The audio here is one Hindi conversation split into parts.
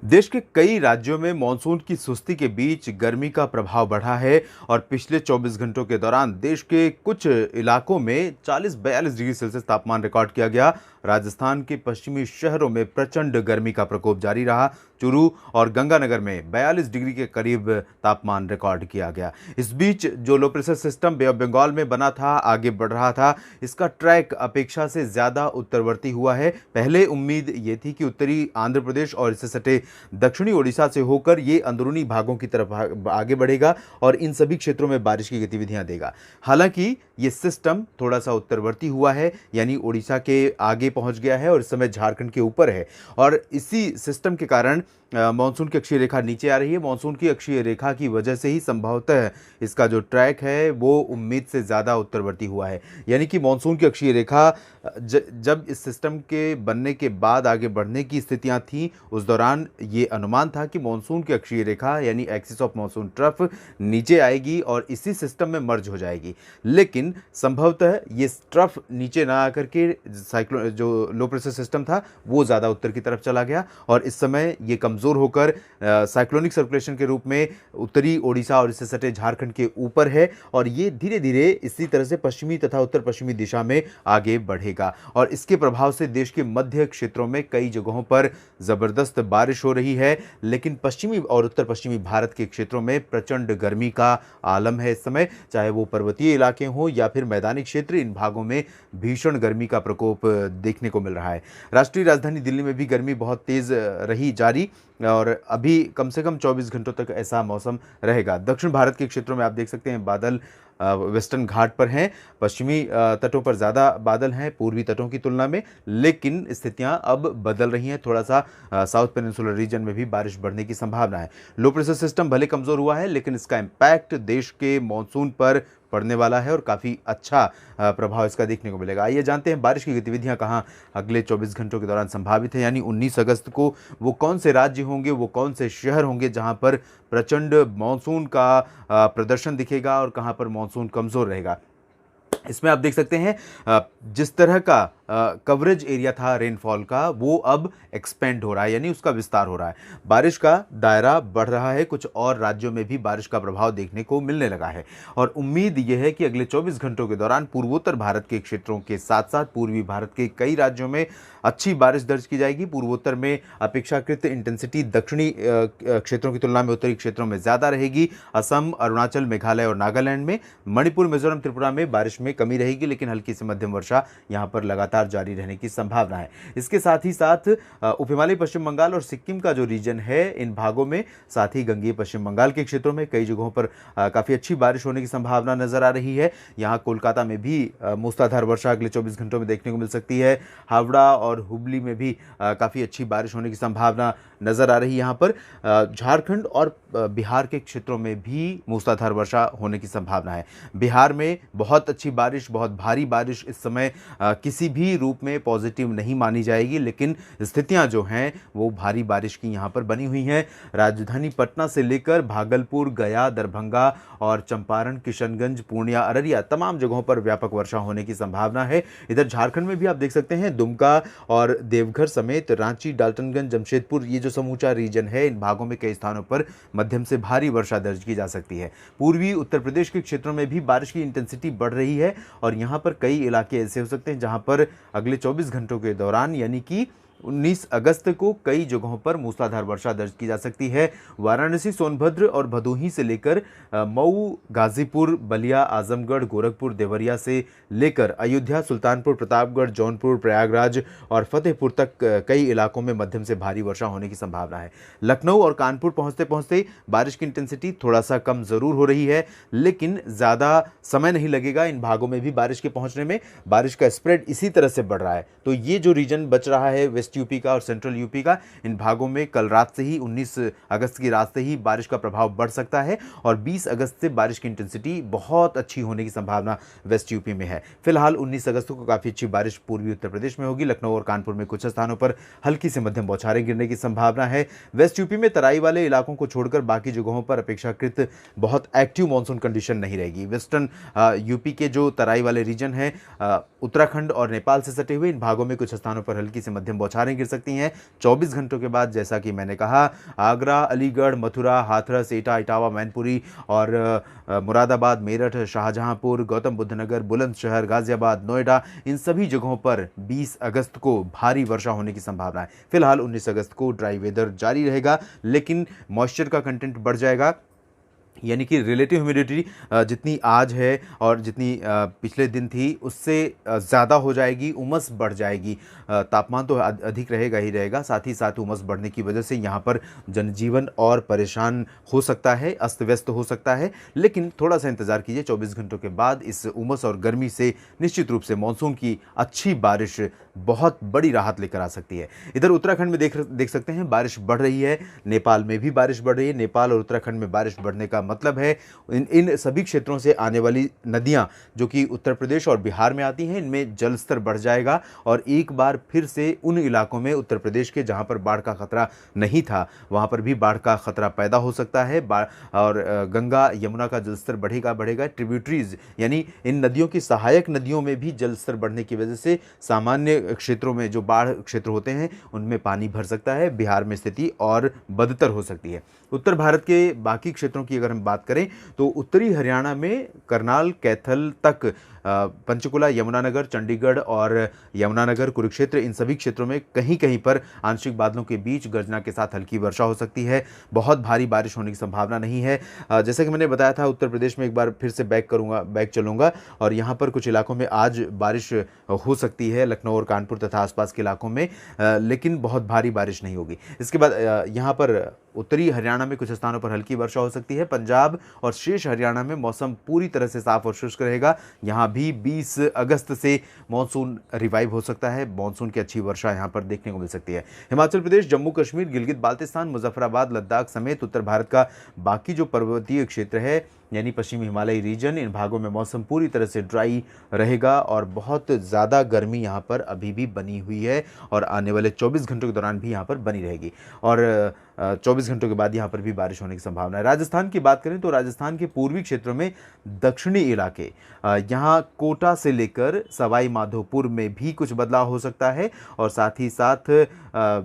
देश के कई राज्यों में मानसून की सुस्ती के बीच गर्मी का प्रभाव बढ़ा है और पिछले 24 घंटों के दौरान देश के कुछ इलाकों में 40-42 डिग्री सेल्सियस तापमान रिकॉर्ड किया गया। राजस्थान के पश्चिमी शहरों में प्रचंड गर्मी का प्रकोप जारी रहा। चूरू और गंगानगर में 42 डिग्री के करीब तापमान रिकॉर्ड किया गया। इस बीच जो low pressure system Bay of Bengal में बना था, आगे बढ़ रहा था। इसका ट्रैक अपेक्षा से ज्यादा उत्तरवर्ती हुआ है। पहले उम्मीद ये थी कि उत्तरी आंध्र प्रदेश और इससे सटे दक्षिणी ओडिशा से होकर ये अंदरूनी भागों की तरफ आगे बढ़ेगा और इन सभी क्षेत्रों में बारिश की गतिविधियां देगा। हालांकि ये सिस्टम थोड़ा सा उत्तरवर्ती हुआ है, यानी ओडिशा के आगे पहुंच गया है और इस समय झारखंड के ऊपर है और इसी सिस्टम के कारण मानसून की अक्षीय रेखा नीचे आ रही है। मानसून की अक्षीय रेखा की वजह से ही संभवतः इसका जो ट्रैक है वो उम्मीद से ज़्यादा उत्तरवर्ती हुआ है, यानी कि मानसून की अक्षीय रेखा जब इस सिस्टम के बनने के बाद आगे बढ़ने की स्थितियां थी, उस दौरान ये अनुमान था कि मानसून की अक्षीय रेखा यानी एक्सिस ऑफ मानसून ट्रफ नीचे आएगी और इसी सिस्टम में मर्ज हो जाएगी। लेकिन संभवतः ये ट्रफ नीचे ना आकर के साइक्लोन जो लो प्रेशर सिस्टम था वो ज़्यादा उत्तर की तरफ चला गया और इस समय ये कमज़ोर होकर साइक्लोनिक सर्कुलेशन के रूप में उत्तरी ओडिशा और इससे सटे झारखंड के ऊपर है और ये धीरे धीरे इसी तरह से पश्चिमी तथा उत्तर पश्चिमी दिशा में आगे बढ़ेगा और इसके प्रभाव से देश के मध्य क्षेत्रों में कई जगहों पर ज़बरदस्त बारिश हो रही है। लेकिन पश्चिमी और उत्तर पश्चिमी भारत के क्षेत्रों में प्रचंड गर्मी का आलम है इस समय, चाहे वो पर्वतीय इलाके हों या फिर मैदानी क्षेत्र। इन भागों में भीषण गर्मी का प्रकोप देखने को मिल रहा है। राष्ट्रीय राजधानी दिल्ली में भी गर्मी बहुत तेज़ रही जारी और अभी कम से कम 24 घंटों तक ऐसा मौसम रहेगा। दक्षिण भारत के क्षेत्रों में आप देख सकते हैं बादल वेस्टर्न घाट पर हैं, पश्चिमी तटों पर ज़्यादा बादल हैं पूर्वी तटों की तुलना में, लेकिन स्थितियां अब बदल रही हैं। थोड़ा सा साउथ पेनिनसुलर रीजन में भी बारिश बढ़ने की संभावना है। लो प्रेशर सिस्टम भले कमज़ोर हुआ है लेकिन इसका इम्पैक्ट देश के मॉनसून पर पड़ने वाला है और काफ़ी अच्छा प्रभाव इसका देखने को मिलेगा। आइए जानते हैं बारिश की गतिविधियां कहाँ अगले 24 घंटों के दौरान संभावित है, यानी 19 अगस्त को वो कौन से राज्य होंगे, वो कौन से शहर होंगे जहां पर प्रचंड मानसून का प्रदर्शन दिखेगा और कहां पर मानसून कमज़ोर रहेगा। इसमें आप देख सकते हैं जिस तरह का कवरेज एरिया था रेनफॉल का वो अब एक्सपेंड हो रहा है, यानी उसका विस्तार हो रहा है। बारिश का दायरा बढ़ रहा है, कुछ और राज्यों में भी बारिश का प्रभाव देखने को मिलने लगा है और उम्मीद यह है कि अगले 24 घंटों के दौरान पूर्वोत्तर भारत के क्षेत्रों के साथ साथ पूर्वी भारत के कई राज्यों में अच्छी बारिश दर्ज की जाएगी। पूर्वोत्तर में अपेक्षाकृत इंटेंसिटी दक्षिणी क्षेत्रों की तुलना में उत्तरी क्षेत्रों में ज़्यादा रहेगी। असम, अरुणाचल, मेघालय और नागालैंड में, मणिपुर, मिजोरम, त्रिपुरा में बारिश में कमी रहेगी, लेकिन हल्की से मध्यम वर्षा यहाँ पर लगातार जारी रहने की संभावना है। इसके साथ ही साथ उप हिमालय पश्चिम बंगाल और सिक्किम का जो रीजन है, इन भागों में, साथ ही गंगीय पश्चिम बंगाल के क्षेत्रों में कई जगहों पर काफ़ी अच्छी बारिश होने की संभावना नजर आ रही है। यहाँ कोलकाता में भी मूसलाधार वर्षा अगले 24 घंटों में देखने को मिल सकती है। हावड़ा और हुबली में भी काफ़ी अच्छी बारिश होने की संभावना नजर आ रही है। यहाँ पर झारखंड और बिहार के क्षेत्रों में भी मूसलाधार वर्षा होने की संभावना है। बिहार में बहुत अच्छी बारिश, बहुत भारी बारिश इस समय किसी भी रूप में पॉजिटिव नहीं मानी जाएगी, लेकिन स्थितियां जो हैं वो भारी बारिश की यहाँ पर बनी हुई हैं। राजधानी पटना से लेकर भागलपुर, गया, दरभंगा और चंपारण, किशनगंज, पूर्णिया, अररिया तमाम जगहों पर व्यापक वर्षा होने की संभावना है। इधर झारखंड में भी आप देख सकते हैं दुमका और देवघर समेत रांची, डाल्टनगंज, जमशेदपुर, ये जो समूचा रीजन है, इन भागों में कई स्थानों पर मध्यम से भारी वर्षा दर्ज की जा सकती है। पूर्वी उत्तर प्रदेश के क्षेत्रों में भी बारिश की इंटेंसिटी बढ़ रही है और यहाँ पर कई इलाके ऐसे हो सकते हैं जहाँ पर अगले 24 घंटों के दौरान यानी कि 19 अगस्त को कई जगहों पर मूसलाधार वर्षा दर्ज की जा सकती है। वाराणसी, सोनभद्र और भदोही से लेकर मऊ, गाजीपुर, बलिया, आजमगढ़, गोरखपुर, देवरिया से लेकर अयोध्या, सुल्तानपुर, प्रतापगढ़, जौनपुर, प्रयागराज और फतेहपुर तक कई इलाकों में मध्यम से भारी वर्षा होने की संभावना है। लखनऊ और कानपुर पहुंचते पहुंचते बारिश की इंटेंसिटी थोड़ा सा कम जरूर हो रही है, लेकिन ज़्यादा समय नहीं लगेगा इन भागों में भी बारिश के पहुंचने में। बारिश का स्प्रेड इसी तरह से बढ़ रहा है, तो ये जो रीजन बच रहा है वेस्ट यूपी का और सेंट्रल यूपी का, इन भागों में कल रात से ही 19 अगस्त की रात से ही बारिश का प्रभाव बढ़ सकता है और 20 अगस्त से बारिश की इंटेंसिटी बहुत अच्छी होने की संभावना वेस्ट यूपी में है। फिलहाल 19 अगस्त को काफ़ी अच्छी बारिश पूर्वी उत्तर प्रदेश में होगी। लखनऊ और कानपुर में कुछ स्थानों पर हल्की से मध्यम बौछारें गिरने की संभावना है। वेस्ट यूपी में तराई वाले इलाकों को छोड़कर बाकी जगहों पर अपेक्षाकृत बहुत एक्टिव मानसून कंडीशन नहीं रहेगी। वेस्टर्न यूपी के जो तराई वाले रीजन हैं, उत्तराखंड और नेपाल से सटे हुए, इन भागों में कुछ स्थानों पर हल्की से मध्यम बौछारें बौछारें गिर सकती हैं 24 घंटों के बाद। जैसा कि मैंने कहा, आगरा, अलीगढ़, मथुरा, हाथरस, एटा, इटावा, मैनपुरी और मुरादाबाद, मेरठ, शाहजहांपुर, गौतम बुद्ध नगर, बुलंदशहर, गाजियाबाद, नोएडा, इन सभी जगहों पर 20 अगस्त को भारी वर्षा होने की संभावना है। फिलहाल 19 अगस्त को ड्राई वेदर जारी रहेगा, लेकिन मॉइस्चर का कंटेंट बढ़ जाएगा, यानी कि रिलेटिव ह्यूमिडिटी जितनी आज है और जितनी पिछले दिन थी उससे ज़्यादा हो जाएगी, उमस बढ़ जाएगी। तापमान तो अधिक रहेगा ही रहेगा, साथ ही साथ उमस बढ़ने की वजह से यहाँ पर जनजीवन और परेशान हो सकता है, अस्त व्यस्त हो सकता है। लेकिन थोड़ा सा इंतज़ार कीजिए, 24 घंटों के बाद इस उमस और गर्मी से निश्चित रूप से मानसून की अच्छी बारिश बहुत बड़ी राहत लेकर आ सकती है। इधर उत्तराखंड में देख सकते हैं बारिश बढ़ रही है, नेपाल में भी बारिश बढ़ रही है। नेपाल और उत्तराखंड में बारिश बढ़ने का मतलब है इन सभी क्षेत्रों से आने वाली नदियां जो कि उत्तर प्रदेश और बिहार में आती हैं, इनमें जल स्तर बढ़ जाएगा और एक बार फिर से उन इलाकों में उत्तर प्रदेश के जहां पर बाढ़ का खतरा नहीं था वहां पर भी बाढ़ का खतरा पैदा हो सकता है। और गंगा यमुना का जलस्तर बढ़ेगा। ट्रिब्यूटरीज यानी इन नदियों की सहायक नदियों में भी जलस्तर बढ़ने की वजह से सामान्य क्षेत्रों में जो बाढ़ क्षेत्र होते हैं उनमें पानी भर सकता है। बिहार में स्थिति और बदतर हो सकती है। उत्तर भारत के बाकी क्षेत्रों की अगर हम बात करें तो उत्तरी हरियाणा में करनाल, कैथल तक, पंचकुला, यमुनानगर, चंडीगढ़ और यमुनानगर, कुरुक्षेत्र, इन सभी क्षेत्रों में कहीं कहीं पर आंशिक बादलों के बीच गर्जना के साथ हल्की वर्षा हो सकती है। बहुत भारी बारिश होने की संभावना नहीं है। जैसा कि मैंने बताया था, उत्तर प्रदेश में एक बार फिर से बैक चलूंगा और यहाँ पर कुछ इलाकों में आज बारिश हो सकती है, लखनऊ और कानपुर तथा आसपास के इलाकों में, लेकिन बहुत भारी बारिश नहीं होगी। इसके बाद यहाँ पर उत्तरी हरियाणा में कुछ स्थानों पर हल्की वर्षा हो सकती है। पंजाब और शेष हरियाणा में मौसम पूरी तरह से साफ और शुष्क रहेगा। यहाँ भी 20 अगस्त से मानसून रिवाइव हो सकता है। मानसून की अच्छी वर्षा यहाँ पर देखने को मिल सकती है। हिमाचल प्रदेश, जम्मू कश्मीर, गिलगित बाल्टिस्तान, मुजफ्फराबाद, लद्दाख समेत उत्तर भारत का बाकी जो पर्वतीय क्षेत्र है यानी पश्चिमी हिमालयी रीजन, इन भागों में मौसम पूरी तरह से ड्राई रहेगा और बहुत ज़्यादा गर्मी यहाँ पर अभी भी बनी हुई है और आने वाले 24 घंटों के दौरान भी यहाँ पर बनी रहेगी और 24 घंटों के बाद यहाँ पर भी बारिश होने की संभावना है। राजस्थान की बात करें तो राजस्थान के पूर्वी क्षेत्रों में दक्षिणी इलाके, यहाँ कोटा से लेकर सवाई माधोपुर में भी कुछ बदलाव हो सकता है और साथ ही साथ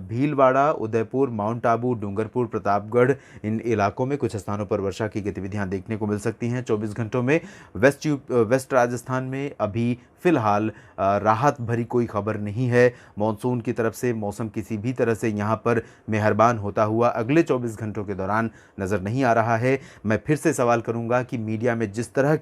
भीलवाड़ा, उदयपुर, माउंट आबू, डूंगरपुर, प्रतापगढ़, इन इलाकों में कुछ स्थानों पर वर्षा की गतिविधियां देखने को मिल सकती हैं 24 घंटों में। वेस्ट राजस्थान में अभी फिलहाल राहत भरी कोई खबर नहीं है मॉनसून की तरफ से। मौसम किसी भी तरह से यहाँ पर मेहरबान होता हुआ अगले 24 घंटों के दौरान नज़र नहीं आ रहा है। मैं फिर से सवाल करूँगा कि मीडिया में जिस तरह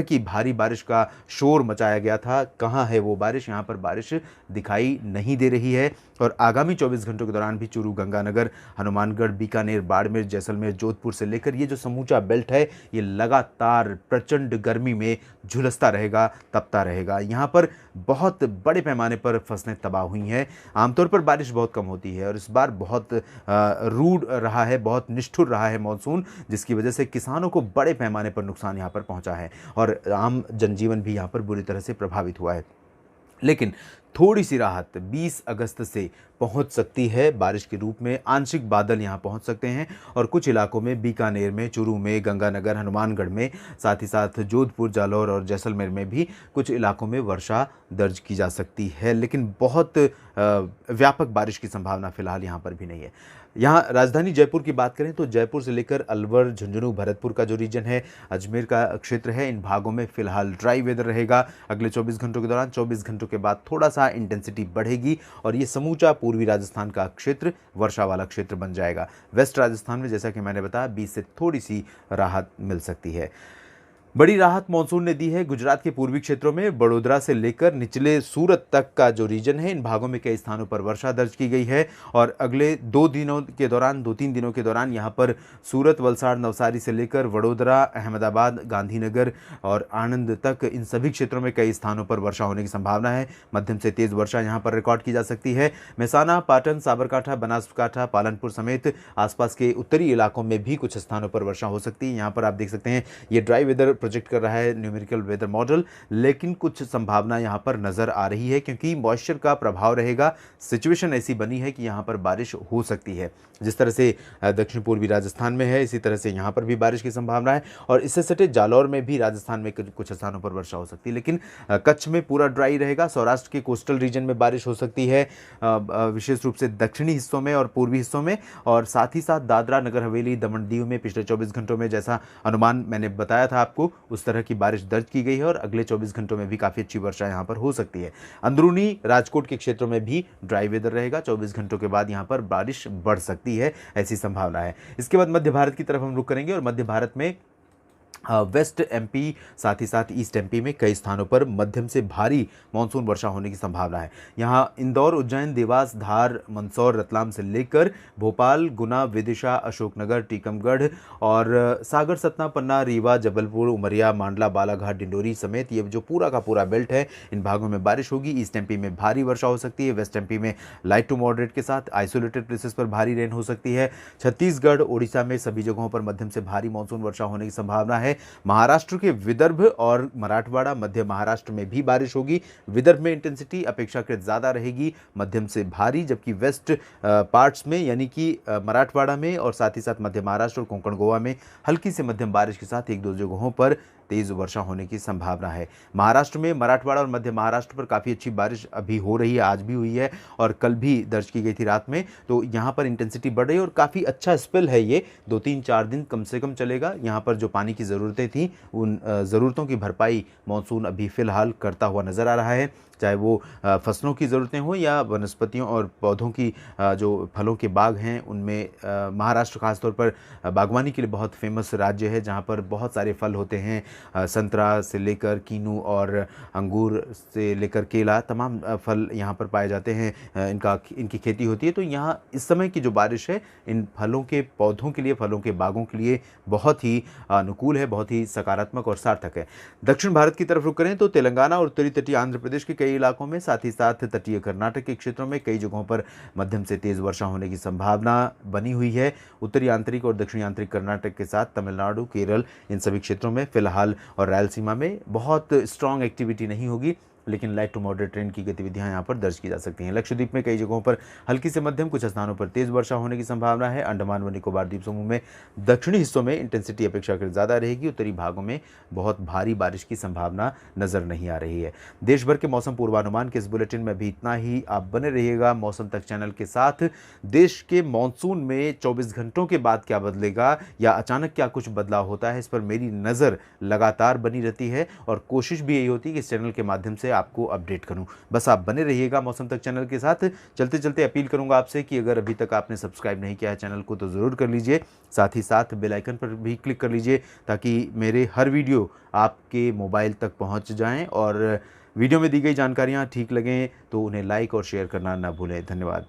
की भारी बारिश का शोर मचाया गया था, कहाँ है वो बारिश? यहाँ पर बारिश दिखाई नहीं दे रही है और आगामी 24 घंटों के दौरान भी चूरू, गंगानगर, हनुमानगढ़, बीकानेर, बाड़मेर, जैसलमेर, जोधपुर से लेकर ये जो समूचा बेल्ट है ये लगातार प्रचंड गर्मी में झुलसता रहेगा, तपता रहेगा। यहाँ पर बहुत बड़े पैमाने पर फसलें तबाह हुई हैं। आमतौर पर बारिश बहुत कम होती है और इस बार बहुत रूड रहा है, बहुत निष्ठुर रहा है मॉनसून, जिसकी वजह से किसानों को बड़े पैमाने पर नुकसान यहाँ पर पहुँचा है और आम जनजीवन भी यहाँ पर बुरी तरह से प्रभावित हुआ है। लेकिन थोड़ी सी राहत 20 अगस्त से पहुंच सकती है बारिश के रूप में। आंशिक बादल यहां पहुंच सकते हैं और कुछ इलाकों में, बीकानेर में, चूरू में, गंगानगर, हनुमानगढ़ में, साथ ही साथ जोधपुर, जालौर और जैसलमेर में भी कुछ इलाकों में वर्षा दर्ज की जा सकती है। लेकिन बहुत व्यापक बारिश की संभावना फिलहाल यहाँ पर भी नहीं है। यहाँ राजधानी जयपुर की बात करें तो जयपुर से लेकर अलवर, झुंझुनू, भरतपुर का जो रीजन है, अजमेर का क्षेत्र है, इन भागों में फिलहाल ड्राई वेदर रहेगा अगले 24 घंटों के दौरान। 24 घंटों के बाद थोड़ा सा इंटेंसिटी बढ़ेगी और ये समूचा पूर्वी राजस्थान का क्षेत्र वर्षा वाला क्षेत्र बन जाएगा। वेस्ट राजस्थान में जैसा कि मैंने बताया 20 से थोड़ी सी राहत मिल सकती है। बड़ी राहत मानसून ने दी है गुजरात के पूर्वी क्षेत्रों में। बड़ोदरा से लेकर निचले सूरत तक का जो रीजन है, इन भागों में कई स्थानों पर वर्षा दर्ज की गई है और अगले 2-3 दिनों के दौरान यहाँ पर सूरत, वलसाड़, नवसारी से लेकर वडोदरा, अहमदाबाद, गांधीनगर और आणंद तक, इन सभी क्षेत्रों में कई स्थानों पर वर्षा होने की संभावना है। मध्यम से तेज वर्षा यहाँ पर रिकॉर्ड की जा सकती है। मेहसाना, पाटन, साबरकाठा, बनासकाठा, पालनपुर समेत आसपास के उत्तरी इलाकों में भी कुछ स्थानों पर वर्षा हो सकती है। यहाँ पर आप देख सकते हैं ये ड्राई वेदर प्रोजेक्ट कर रहा है न्यूमेरिकल वेदर मॉडल, लेकिन कुछ संभावना यहाँ पर नज़र आ रही है क्योंकि मॉइस्चर का प्रभाव रहेगा। सिचुएशन ऐसी बनी है कि यहाँ पर बारिश हो सकती है। जिस तरह से दक्षिण पूर्वी राजस्थान में है, इसी तरह से यहाँ पर भी बारिश की संभावना है और इससे सटे जालौर में भी राजस्थान में कुछ स्थानों पर वर्षा हो सकती है। लेकिन कच्छ में पूरा ड्राई रहेगा। सौराष्ट्र के कोस्टल रीजन में बारिश हो सकती है, विशेष रूप से दक्षिणी हिस्सों में और पूर्वी हिस्सों में, और साथ ही साथ दादरा नगर हवेली दमन दीव में पिछले 24 घंटों में जैसा अनुमान मैंने बताया था आपको, उस तरह की बारिश दर्ज की गई है और अगले 24 घंटों में भी काफ़ी अच्छी वर्षा यहाँ पर हो सकती है। अंदरूनी राजकोट के क्षेत्रों में भी ड्राई वेदर रहेगा। 24 घंटों के बाद यहाँ पर बारिश बढ़ सकती है, ऐसी संभावना है। इसके बाद मध्य भारत की तरफ हम रुख करेंगे और मध्य भारत में वेस्ट एमपी साथ ही साथ ईस्ट एमपी में कई स्थानों पर मध्यम से भारी मानसून वर्षा होने की संभावना है। यहाँ इंदौर, उज्जैन, देवास, धार, मंदसौर, रतलाम से लेकर भोपाल, गुना, विदिशा, अशोकनगर, टीकमगढ़ और सागर, सतना, पन्ना, रीवा, जबलपुर, उमरिया, मांडला, बालाघाट, डिंडोरी समेत ये जो पूरा का पूरा बेल्ट है, इन भागों में बारिश होगी। ईस्ट एमपी में भारी वर्षा हो सकती है। वेस्ट एमपी में लाइट टू मॉडरेट के साथ आइसोलेटेड प्लेसेस पर भारी रेन हो सकती है। छत्तीसगढ़, ओडिशा में सभी जगहों पर मध्यम से भारी मानसून वर्षा होने की संभावना है। महाराष्ट्र के विदर्भ और मराठवाड़ा, मध्य महाराष्ट्र में भी बारिश होगी। विदर्भ में इंटेंसिटी अपेक्षाकृत ज़्यादा रहेगी, मध्यम से भारी, जबकि वेस्ट पार्ट्स में यानी कि मराठवाड़ा में और साथ ही साथ मध्य महाराष्ट्र और कोंकण गोवा में हल्की से मध्यम बारिश के साथ एक दो जगहों पर तेज़ वर्षा होने की संभावना है। महाराष्ट्र में, मराठवाड़ा और मध्य महाराष्ट्र पर काफ़ी अच्छी बारिश अभी हो रही है, आज भी हुई है और कल भी दर्ज की गई थी रात में। तो यहाँ पर इंटेंसिटी बढ़ रही है और काफ़ी अच्छा स्पेल है ये, 2-3-4 दिन कम से कम चलेगा। यहाँ पर जो पानी की ज़रूरतें थी, उन ज़रूरतों की भरपाई मानसून अभी फ़िलहाल करता हुआ नज़र आ रहा है, चाहे वो फसलों की ज़रूरतें हों या वनस्पतियों और पौधों की जो फलों के बाग हैं उनमें। महाराष्ट्र खासतौर पर बागवानी के लिए बहुत फेमस राज्य है, जहाँ पर बहुत सारे फल होते हैं, संतरा से लेकर कीनू और अंगूर से लेकर केला, तमाम फल यहाँ पर पाए जाते हैं। इनकी खेती होती है। तो यहाँ इस समय की जो बारिश है इन फलों के पौधों के लिए, फलों के बागों के लिए बहुत ही अनुकूल है, बहुत ही सकारात्मक और सार्थक है। दक्षिण भारत की तरफ रुख करें तो तेलंगाना और उत्तरी तटीय आंध्र प्रदेश के कई इलाकों में, साथ ही साथ तटीय कर्नाटक के क्षेत्रों में कई जगहों पर मध्यम से तेज वर्षा होने की संभावना बनी हुई है। उत्तरी आंतरिक और दक्षिणी आंतरिक कर्नाटक के साथ तमिलनाडु, केरल, इन सभी क्षेत्रों में फिलहाल और रायलसीमा में बहुत स्ट्रॉन्ग एक्टिविटी नहीं होगी, लेकिन लाइट टू मॉडरेट ट्रेंड की गतिविधियां यहां पर दर्ज की जा सकती हैं। लक्षद्वीप में कई जगहों पर हल्की से मध्यम, कुछ स्थानों पर तेज वर्षा होने की संभावना है। अंडमान व निकोबार द्वीप समूह में दक्षिणी हिस्सों में इंटेंसिटी अपेक्षाकृत ज़्यादा रहेगी। उत्तरी भागों में बहुत भारी बारिश की संभावना नजर नहीं आ रही है। देश भर के मौसम पूर्वानुमान के इस बुलेटिन में भी इतना ही। आप बने रहिएगा मौसम तक चैनल के साथ। देश के मानसून में 24 घंटों के बाद क्या बदलेगा या अचानक क्या कुछ बदलाव होता है, इस पर मेरी नज़र लगातार बनी रहती है और कोशिश भी यही होती है कि इस चैनल के माध्यम से आपको अपडेट करूं। बस आप बने रहिएगा मौसम तक चैनल के साथ। चलते चलते अपील करूंगा आपसे कि अगर अभी तक आपने सब्सक्राइब नहीं किया है चैनल को तो ज़रूर कर लीजिए, साथ ही साथ बेल आइकन पर भी क्लिक कर लीजिए ताकि मेरे हर वीडियो आपके मोबाइल तक पहुंच जाएं और वीडियो में दी गई जानकारियां ठीक लगें तो उन्हें लाइक और शेयर करना ना भूलें। धन्यवाद।